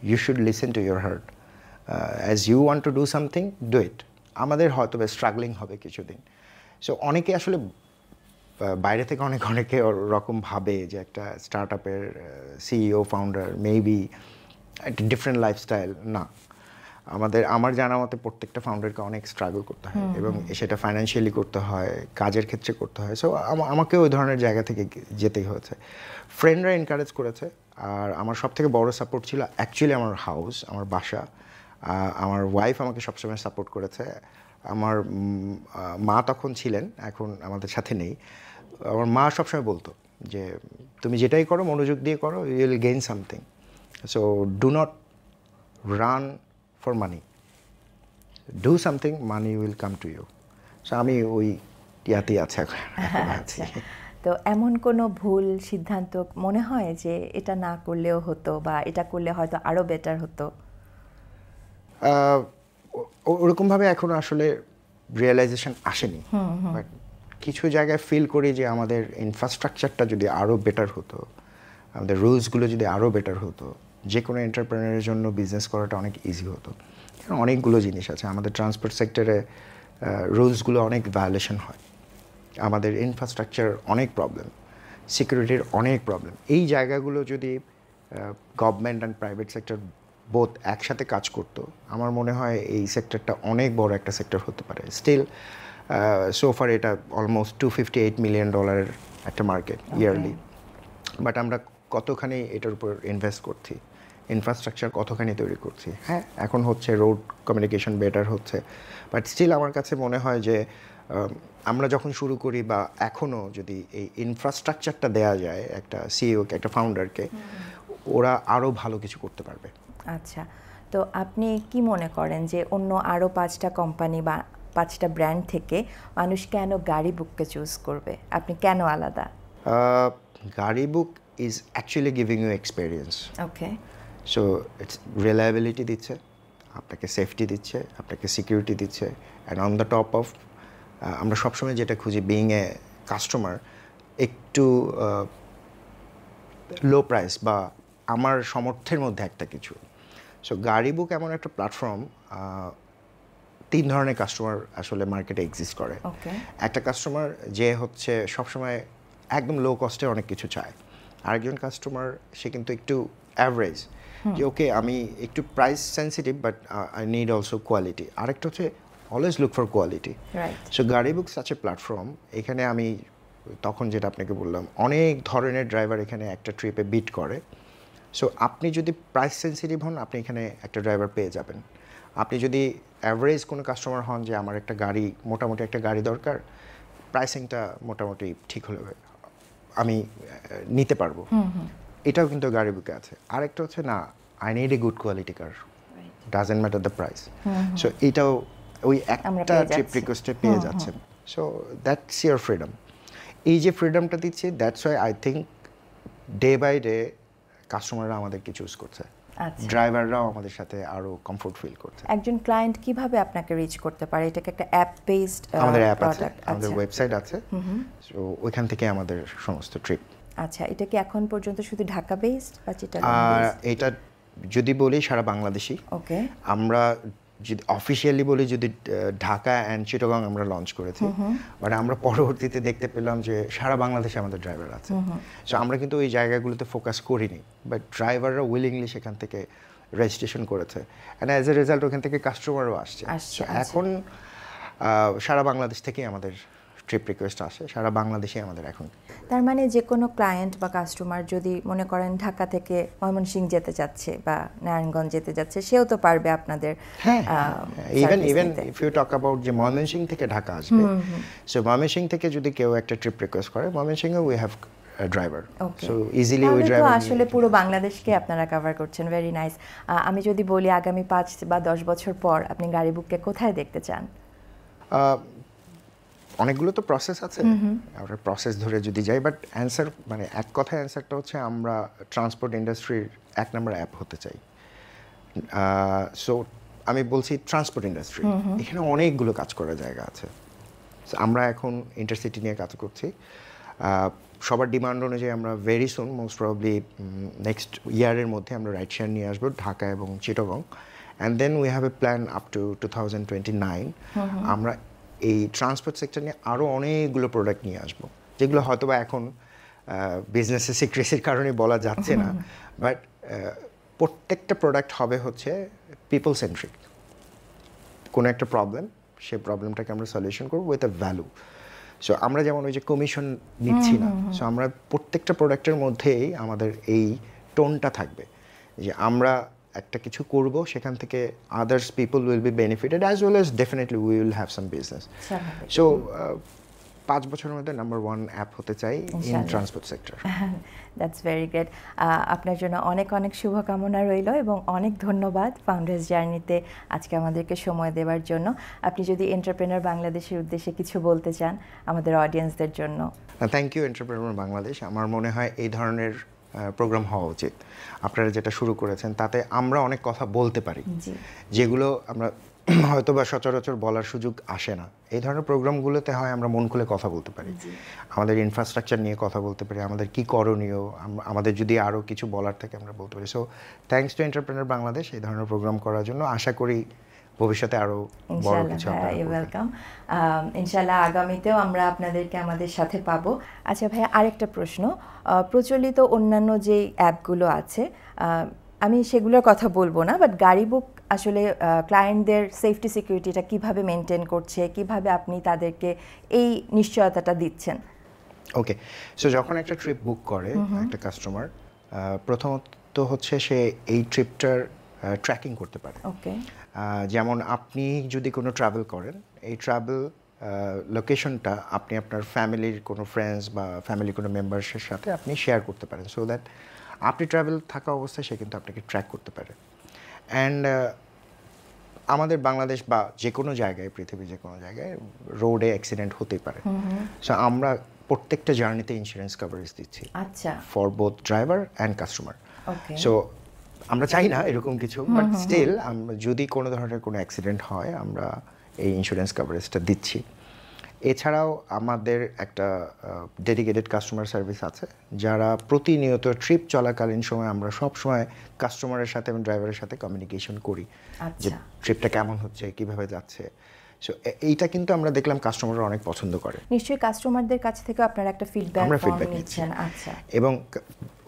you should listen to your heart, as you want to do something, do it. আমাদের হয়তো স্ট্রাগলিং হবে কিছুদিন। সো অনেকে আসলে বাইরে থেকে অনেকে রকম ভাবে যে একটা স্টার্ট আপের সিইও ফাউন্ডার মেবি একটা ডিফারেন্ট লাইফস্টাইল। না, আমার জানা মতে প্রত্যেকটা ফাউন্ডারকে অনেক স্ট্রাগল করতে হয়, এবং সেটা ফাইন্যান্সিয়ালি করতে হয়, কাজের ক্ষেত্রে করতে হয়। সো আমাকে ওই ধরনের জায়গা থেকে যেতেই হয়েছে। ফ্রেন্ডরা এনকারেজ করেছে, আর আমার সব থেকে বড় সাপোর্ট ছিল অ্যাকচুয়ালি আমার হাউস, আমার বাসা। আমার ওয়াইফ আমাকে সবসময় সাপোর্ট করেছে। আমার মা তখন ছিলেন, এখন আমাদের সাথে নেই। আমার মা সবসময় বলতো যে তুমি যেটাই করো মনোযোগ দিয়ে করো, you will gain something. So do not run for money, do something, money will come to you. So আমি ওই ইয়াতেই আছে এখন। আচ্ছা, তো এমন কোনো ভুল সিদ্ধান্ত মনে হয় যে এটা না করলেও হতো বা এটা করলে হয়তো আরো বেটার হতো? ওরকমভাবে এখনো আসলে রিয়েলাইজেশন আসেনি, বাট কিছু জায়গায় ফিল করি যে আমাদের ইনফ্রাস্ট্রাকচারটা যদি আরও বেটার হতো, আমাদের রুলসগুলো যদি আরও বেটার হতো, যে কোনো এন্টারপ্রেনারের জন্য বিজনেস করাটা অনেক ইজি হতো। অনেকগুলো জিনিস আছে আমাদের ট্রান্সপোর্ট সেক্টরে, রুলসগুলো অনেক ভায়োলেশন হয়, আমাদের ইনফ্রাস্ট্রাকচার অনেক প্রবলেম, সিকিউরিটির অনেক প্রবলেম। এই জায়গাগুলো যদি government and private sector both একসাথে কাজ করতো, আমার মনে হয় এই সেক্টরটা অনেক বড় একটা সেক্টর হতে পারে। স্টিল সোফার এটা অলমোস্ট $258 মিলিয়ন একটা মার্কেট ইয়ারলি, বাট আমরা কতখানি এটার উপর ইনভেস্ট করছি, ইনফ্রাস্ট্রাকচার কতখানি তৈরি করছি। হ্যাঁ, এখন হচ্ছে রোড কমিউনিকেশন বেটার হচ্ছে, বাট স্টিল আমার কাছে মনে হয় যে আমরা যখন শুরু করি বা এখনও যদি এই ইনফ্রাস্ট্রাকচারটা দেয়া যায় একটা সিইওকে, একটা ফাউন্ডারকে, ওরা আরও ভালো কিছু করতে পারবে। আচ্ছা, তো আপনি কি মনে করেন যে অন্য আরও 5টা কোম্পানি বা 5টা ব্র্যান্ড থেকে মানুষ কেন গাড়ি বুককে চুজ করবে? আপনি কেন আলাদা? গাড়ি বুক is actually giving you experience. Okay. So it's reliability দিচ্ছে, আপনাকে সেফটি দিচ্ছে, আপনাকে সিকিউরিটি দিচ্ছে, and on the top of আমরা সবসময় যেটা খুঁজি বিইং এ কাস্টমার, একটু লো প্রাইস বা আমার সামর্থ্যের মধ্যে একটা কিছু। সো গাড়ি বুক এমন একটা প্ল্যাটফর্ম, 3 ধরনের কাস্টমার আসলে মার্কেটে এক্সিস্ট করে। একটা কাস্টমার যে হচ্ছে সবসময় একদম লো কস্টে অনেক কিছু চায়, আরেকজন কাস্টমার সে কিন্তু একটু অ্যাভারেজ, যে ওকে আমি একটু price sensitive but I need also quality. আরেকটা হচ্ছে always look for quality. So গাড়ি বুক সাচ এ প্ল্যাটফর্ম, এখানে আমি তখন যেটা আপনাকে বললাম, অনেক ধরনের ড্রাইভার এখানে একটা ট্রিপে বিট করে। সো আপনি যদি প্রাইস সেন্সিটিভ হন, আপনি এখানে একটা ড্রাইভার পেয়ে যাবেন। আপনি যদি অ্যাভারেজ কোনো কাস্টমার হন যে আমার একটা গাড়ি, মোটামুটি একটা গাড়ি দরকার, প্রাইসিংটা মোটামুটি ঠিক হলে আমি নিতে পারবো, এটাও কিন্তু গাড়ি বুকে আছে। আরেকটা হচ্ছে না, I need a good quality car, doesn't matter the price. So এটাও ওই একটা ট্রিপ রিকোয়েস্টে পেয়ে যাচ্ছেন। So that's your freedom. এই যে ফ্রিডমটা দিচ্ছি, that's why I think day by day কাস্টমাররা আমাদেরকে চুজ করছে, ড্রাইভাররাও আমাদের সাথে আরো কমফোর্ট ফিল করছে। একজন ক্লায়েন্ট কিভাবে আপনাকে রিচ করতে পারে? এটাকে একটা অ্যাপ বেসড আমাদের অ্যাপ আছে, আমাদের ওয়েবসাইট আছে, সো ওইখান থেকে আমাদের সমস্ত ট্রিপ। আচ্ছা, এটা কি এখন পর্যন্ত শুধু ঢাকা বেসড বা চিটাগাং বেসড? এটা যদি বলি সারা বাংলাদেশি। ওকে। আমরা যদি অফিসিয়ালি বলি, যদি ঢাকা অ্যান্ড চিটাগাং আমরা লঞ্চ করেছি, বাট আমরা পরবর্তীতে দেখতে পেলাম যে সারা বাংলাদেশে আমাদের ড্রাইভার আছে। সো আমরা কিন্তু ওই জায়গাগুলোতে ফোকাস করিনি, বাট ড্রাইভাররা উইলিংলি সেখান থেকে রেজিস্ট্রেশন করেছে, অ্যান্ড অ্যাজ এ রেজাল্ট ওখান থেকে কাস্টমারও আসছে। এখন সারা বাংলাদেশ থেকেই আমাদের ট্রিপ রিকোয়েস্ট আসে, সারা বাংলাদেশে আমাদের এখন। তার মানে যে কোনো ক্লায়েন্ট বা কাস্টমার যদি মনে করেন ঢাকা থেকে ময়মনসিংহ যেতে যাচ্ছে বা নারায়ণগঞ্জ যেতে যাচ্ছে, সেও তো পারবে আপনাদের। Even if you talk about যে ময়মনসিংহ থেকে ঢাকা আসবে, সো ময়মনসিংহ থেকে যদি কেউ একটা ট্রিপ রিকোয়েস্ট করে, ময়মনসিংহে we have driver, so easily ওই ড্রাইভার। আসলে পুরো বাংলাদেশকে আপনারা কভার করছেন, ভেরি নাইস। আমি যদি বলি আগামী 5 বা 10 বছর পর আপনি গাড়ি বুককে কোথায় দেখতে চান? অনেকগুলো তো প্রসেস আছে, আমরা প্রসেস ধরে যদি যাই, বাট অ্যান্সার মানে এক কথায় অ্যান্সারটা হচ্ছে আমরা ট্রান্সপোর্ট ইন্ডাস্ট্রির 1 নম্বর অ্যাপ হতে চাই। সো আমি বলছি ট্রান্সপোর্ট ইন্ডাস্ট্রি, এখানে অনেকগুলো কাজ করার জায়গা আছে। আমরা এখন ইন্টারসিটি নিয়ে কাজ করছি, সবার ডিমান্ড অনুযায়ী আমরা very soon, most probably next ইয়ারের মধ্যে আমরা রাইড শেয়ার নিয়ে আসবো ঢাকা এবং Chittagong, and then we have a plan up to 2029 আমরা এই ট্রান্সপোর্ট সেক্টর নিয়ে আরও অনেকগুলো প্রোডাক্ট নিয়ে আসবো, যেগুলো হয়তো বা এখন বিজনেসের সিক্রেসির কারণে বলা যাচ্ছে না, বাট প্রত্যেকটা প্রোডাক্ট হবে হচ্ছে পিপল সেন্ট্রিক। কোনো একটা প্রবলেম, সেই প্রবলেমটাকে আমরা সলিউশন করবো উইথ আ ভ্যালু। সো আমরা যেমন ওই যে কমিশন নিচ্ছি না, সো আমরা প্রত্যেকটা প্রোডাক্টের মধ্যেই আমাদের এই টোনটা থাকবে যে আমরা একটা কিছু করব, সেখান থেকে others people will be benefited as well as definitely we will have some business. So 5 বছরের মধ্যে নাম্বার 1 অ্যাপ হতে চাই in transport sector. That's very great. আপনার জন্য অনেক অনেক শুভকামনা রইল এবং অনেক ধন্যবাদ ফাউন্ডার্স জার্নিতে আজকে আমাদেরকে সময় দেওয়ার জন্য। আপনি যদি এন্টারপ্রেনার বাংলাদেশের উদ্দেশ্যে কিছু বলতে চান আমাদের অডিয়েন্সদের জন্য। Thank you entrepreneur Bangladesh. আমার মনে হয় এই ধরনের প্রোগ্রাম হওয়া উচিত। আপনারা যেটা শুরু করেছেন তাতে আমরা অনেক কথা বলতে পারি, যেগুলো আমরা হয়তো বা সচরাচর বলার সুযোগ আসে না। এই ধরনের প্রোগ্রামগুলোতে হয় আমরা মন খুলে কথা বলতে পারি, আমাদের ইনফ্রাস্ট্রাকচার নিয়ে কথা বলতে পারি, আমাদের কি করণীয়, আমাদের যদি আরও কিছু বলার থাকে আমরা বলতে পারি। So thanks to entrepreneur Bangladesh এই ধরনের প্রোগ্রাম করার জন্য। আশা করি ভবিষ্যতে আরও বড় কিছু আপনারা করবেন। ওয়েলকাম। ইনশাআল্লাহ আগামীতেও আমরা আপনাদেরকে আমাদের সাথে পাবো। আচ্ছা ভাইয়া, আরেকটা প্রশ্ন, প্রচলিত অন্যান্য যে অ্যাপগুলো আছে আমি সেগুলোর কথা বলবো না, বাট গাড়ি বুক আসলে ক্লায়েন্টদের সেফটি সিকিউরিটিটা কিভাবে মেনটেন করছে, কিভাবে আপনি তাদেরকে এই নিশ্চয়তাটা দিচ্ছেন? ওকে, সো যখন একটা ট্রিপ বুক করে একটা কাস্টমার, প্রথমত হচ্ছে সে এই ট্রিপটার ট্র্যাকিং করতে পারে। ওকে, যেমন আপনি যদি কোনো ট্রাভেল করেন, এই ট্রাভেল লোকেশনটা আপনি আপনার ফ্যামিলির কোনো ফ্রেন্ডস বা ফ্যামিলির কোনো মেম্বার্সের সাথে আপনি শেয়ার করতে পারেন, সো দ্যাট আপনি ট্রাভেল থাকা অবস্থায় সে কিন্তু আপনাকে ট্র্যাক করতে পারে। অ্যান্ড আমাদের বাংলাদেশ বা যে কোনো জায়গায়, পৃথিবীর যে কোনো জায়গায় রোডে অ্যাক্সিডেন্ট হতেই পারে। সো আমরা প্রত্যেকটা জার্নিতে ইন্স্যুরেন্স কভারেজ দিচ্ছি, আচ্ছা, for both driver and customer. So আমরা চাই না এরকম কিছু, বাট স্টিল যদি কোনো ধরনের কোনো অ্যাক্সিডেন্ট হয় আমরা এই ইন্স্যুরেন্স কভারেজটা দিচ্ছি। এছাড়াও আমাদের একটা ডেডিকেটেড কাস্টমার সার্ভিস আছে, যারা প্রতিনিয়ত ট্রিপ চলাকালীন সময় আমরা সব সময় কাস্টমারের সাথে এবং ড্রাইভারের সাথে কমিউনিকেশন করি যে ট্রিপটা কেমন হচ্ছে, কিভাবে যাচ্ছে। সো এইটা কিন্তু আমরা দেখলাম কাস্টমাররা অনেক পছন্দ করে। নিশ্চয়ই কাস্টমারদের কাছ থেকে আপনারা একটা ফিডব্যাক নিচ্ছেন। আচ্ছা, এবং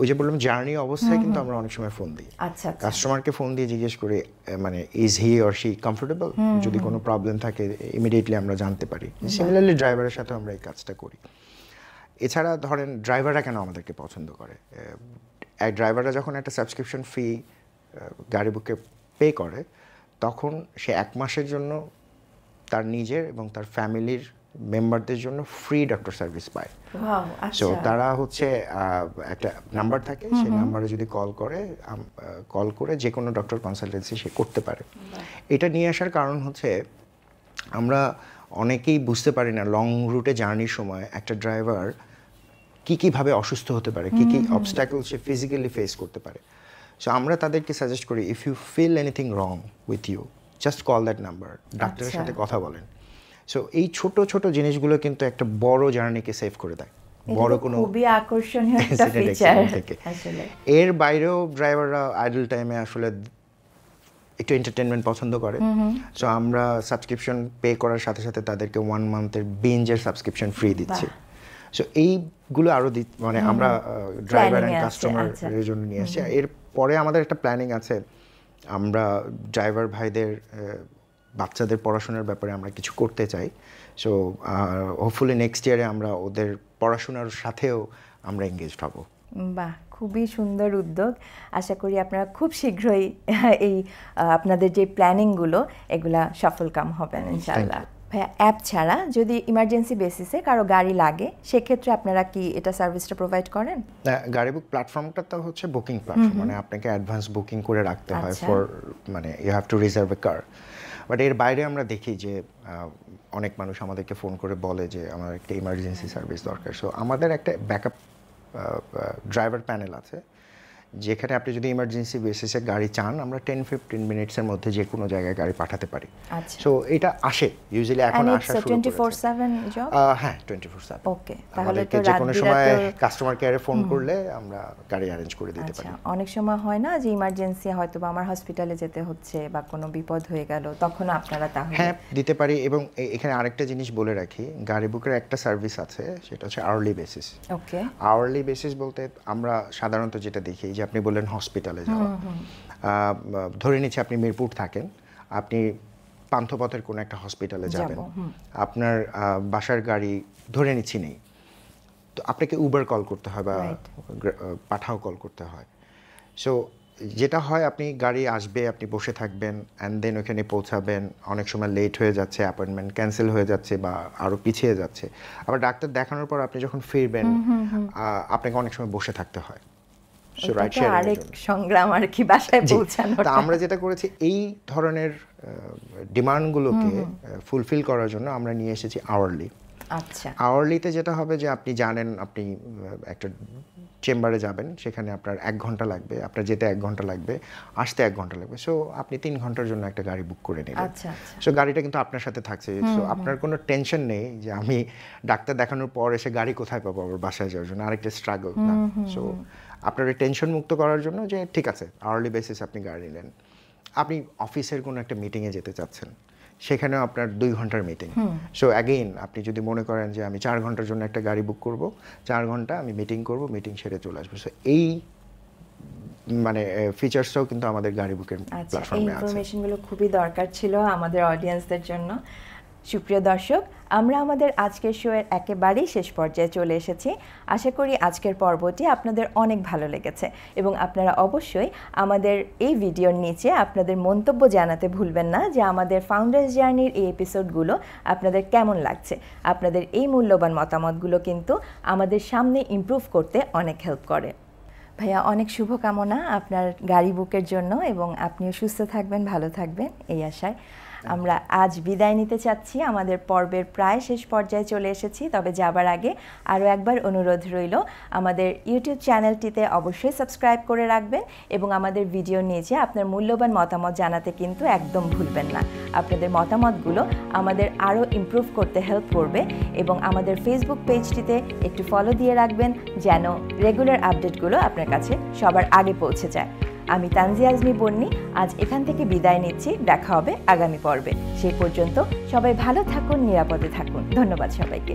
ওই যে বললাম জার্নি অবস্থায় কিন্তু আমরা অনেক সময় ফোন দিই। আচ্ছা, কাস্টমারকে ফোন দিয়ে জিজ্ঞেস করে মানে is he or she comfortable, যদি কোনো প্রবলেম থাকে ইমিডিয়েটলি আমরা জানতে পারি। সিমিলারলি ড্রাইভারের সাথে আমরা এই কাজটা করি। এছাড়া ধরেন ড্রাইভাররা কেন আমাদেরকে পছন্দ করে, ড্রাইভাররা যখন একটা সাবস্ক্রিপশন ফি গাড়ি বুকে পে করে, তখন সে 1 মাসের জন্য তার নিজের এবং তার ফ্যামিলির মেম্বারদের জন্য ফ্রি ডক্টর সার্ভিস পায়। সো তারা হচ্ছে একটা নাম্বার থাকে, সেই নাম্বারে যদি কল করে যে কোনো ডক্টর কনসালটেন্সি সে করতে পারে। এটা নিয়ে আসার কারণ হচ্ছে আমরা অনেকেই বুঝতে পারি না লং রুটে জার্নির সময় একটা ড্রাইভার কীভাবে অসুস্থ হতে পারে, কী অবস্ট্যাকল সে ফিজিক্যালি ফেস করতে পারে। সো আমরা তাদেরকে সাজেস্ট করি, if you feel anything wrong with you, just call that number, ডাক্তারের সাথে কথা বলেন। সো এই ছোট ছোট জিনিসগুলো কিন্তু একটা বড় জার্নিকে সেভ করে দেয়। বড় কোনো খুবই আকর্ষণীয় একটা ফিচার আসলে। এর বাইরেও ড্রাইভাররা আইডল টাইমে আসলে একটু এন্টারটেনমেন্ট পছন্দ করে। সো আমরা সাবস্ক্রিপশন পে করার সাথে সাথে তাদেরকে 1 মান্থের বিঞ্জের সাবস্ক্রিপশন ফ্রি দিচ্ছি। সো এইগুলো আরও মানে আমরা ড্রাইভার অ্যান্ড কাস্টমারের জন্য নিয়ে আসছি। এরপরে আমাদের একটা প্ল্যানিং আছে, আমরা ড্রাইভার ভাইদের বাচ্চাদের পড়াশোনার ব্যাপারে আমরা কিছু করতে চাই। সো হোপফুলি নেক্সট ইয়ারে আমরা ওদের পড়াশোনার সাথেও আমরা এঙ্গেজড হব। বাহ, খুবই সুন্দর উদ্যোগ। আশা করি আপনারা খুব শীঘ্রই এই আপনাদের যে প্ল্যানিংগুলো এগুলা সফলকাম হবেন ইনশাআল্লাহ। ভাইয়া, অ্যাপ ছাড়া যদি ইমার্জেন্সি বেসিসে কারো গাড়ি লাগে সেক্ষেত্রে আপনারা কি এটা সার্ভিসটা প্রোভাইড করেন? গাড়ি বুক প্ল্যাটফর্মটা তো হচ্ছে বুকিং প্ল্যাটফর্ম, মানে আপনাকে অ্যাডভান্স বুকিং করে রাখতে হয় ফর, মানে you have to reserve a car. But এর বাইরে আমরা দেখি যে অনেক মানুষ আমাদেরকে ফোন করে বলে যে আমার একটা ইমার্জেন্সি সার্ভিস দরকার। সো আমাদের একটা ব্যাকআপ ড্রাইভার প্যানেল আছে, যেখানে আপনি যদি ইমার্জেন্সি বেসিসে গাড়ি চান, আমরা 10-15 মিনিটসের মধ্যে যে কোনো জায়গায় গাড়ি পাঠাতে পারি। সো এটা আসে ইউজুয়ালি, এখন আসা শুরু করেছে। 24/7 জব? হ্যাঁ, 24/7। ওকে, তাহলে তো যে কোনো সময় কাস্টমার কেয়ারে ফোন করলে আমরা গাড়ি অ্যারেঞ্জ করে দিতে পারি। অনেক সময় হয় না যে ইমার্জেন্সি হয়তো বা আমার হসপিটালে যেতে হচ্ছে বা কোনো বিপদ হয়ে গেল, তখন আপনারা তাহলে? হ্যাঁ, দিতে পারি। এবং এখানে আরেকটা জিনিস বলে রাখি, গাড়ি বুকের একটা সার্ভিস আছে, সেটা হচ্ছে আওয়ারলি বেসিস। ওকে, আওয়ারলি বেসিস বলতে আমরা সাধারণত যেটা দেখি, যে আপনি বললেন হসপিটালে যাওয়া, ধরে নিচ্ছি আপনি মিরপুর থাকেন, আপনি পান্থপথের কোনো একটা হসপিটালে যাবেন, আপনার বাসার গাড়ি ধরে নিচ্ছি নেই, তো আপনাকে উবার কল করতে হয় বা পাঠাও কল করতে হয়। সো যেটা হয়, আপনি গাড়ি আসবে, আপনি বসে থাকবেন, অ্যান্ড দেন ওখানে পৌঁছাবেন, অনেক সময় লেট হয়ে যাচ্ছে, অ্যাপয়েন্টমেন্ট ক্যান্সেল হয়ে যাচ্ছে বা আরও পিছিয়ে যাচ্ছে। আবার ডাক্তার দেখানোর পর আপনি যখন ফিরবেন, আপনাকে অনেক সময় বসে থাকতে হয়। আরেক সংগ্রাম আর কি, বাসায় পৌঁছানো। তা আমরা যেটা করেছি, এই ধরনের ডিমান্ডগুলোকে ফুলফিল করার জন্য আমরা নিয়ে এসেছি আওয়ারলি। আচ্ছা, আওয়ারলিতে যেটা হবে যে আপনি জানেন আপনি একটা চেম্বারে যাবেন, সেখানে আপনার 1 ঘন্টা লাগবে, আপনার যেতে 1 ঘন্টা লাগবে, আসতে 1 ঘন্টা লাগবে। সো আপনি 3 ঘন্টার জন্য একটা গাড়ি বুক করে নিলেন। সো গাড়িটা কিন্তু আপনার সাথে থাকছে। সো আপনার কোনো টেনশন নেই যে আমি ডাক্তার দেখানোর পর এসে গাড়ি কোথায় পাবো আবার বাসায় যাওয়ার জন্য, আরেকটা স্ট্রাগল না। সো আপনার টেনশন মুক্ত করার জন্য যে ঠিক আছে, আওয়ারলি বেসিস আপনি গাড়ি নিলেন। আপনি অফিসের কোনো একটা মিটিংয়ে যেতে চাচ্ছেন, সেখানেও আপনার 2 ঘন্টার মিটিং। সো অ্যাগেইন আপনি যদি মনে করেন যে আমি 4 ঘন্টার জন্য একটা গাড়ি বুক করব, 4 ঘন্টা আমি মিটিং করব, মিটিং সেরে চলে আসবো। সো এই মানে ফিচারসটাও কিন্তু আমাদের গাড়ি বুকের প্ল্যাটফর্মে আছে। এই ইনফরমেশনগুলো খুবই দরকার ছিল আমাদের অডিয়েন্সদের জন্য। সুপ্রিয় দর্শক, আমরা আমাদের আজকের শোয়ের একেবারেই শেষ পর্যায়ে চলে এসেছি। আশা করি আজকের পর্বটি আপনাদের অনেক ভালো লেগেছে এবং আপনারা অবশ্যই আমাদের এই ভিডিওর নিচে আপনাদের মন্তব্য জানাতে ভুলবেন না যে আমাদের ফাউন্ডার্স জার্নির এই এপিসোডগুলো আপনাদের কেমন লাগছে। আপনাদের এই মূল্যবান মতামতগুলো কিন্তু আমাদের সামনে ইমপ্রুভ করতে অনেক হেল্প করে। ভাইয়া, অনেক শুভকামনা আপনার গাড়ি বুকের জন্য এবং আপনিও সুস্থ থাকবেন, ভালো থাকবেন এই আশায়। আমরা আজ বিদায় নিতে চাচ্ছি, আমাদের পর্বের প্রায় শেষ পর্যায়ে চলে এসেছি। তবে যাবার আগে আরও একবার অনুরোধ রইল, আমাদের ইউটিউব চ্যানেলটিতে অবশ্যই সাবস্ক্রাইব করে রাখবেন এবং আমাদের ভিডিও নিচে আপনার মূল্যবান মতামত জানাতে কিন্তু একদম ভুলবেন না। আপনাদের মতামতগুলো আমাদের আরও ইমপ্রুভ করতে হেল্প করবে এবং আমাদের ফেসবুক পেজটিতে একটু ফলো দিয়ে রাখবেন যেন রেগুলার আপডেটগুলো আপনার কাছে সবার আগে পৌঁছে যায়। আমি তানজিয়া আজমি বন্নি আজ এখান থেকে বিদায় নিচ্ছি। দেখা হবে আগামী পর্বে। সেই পর্যন্ত সবাই ভালো থাকুন, নিরাপদে থাকুন। ধন্যবাদ সবাইকে।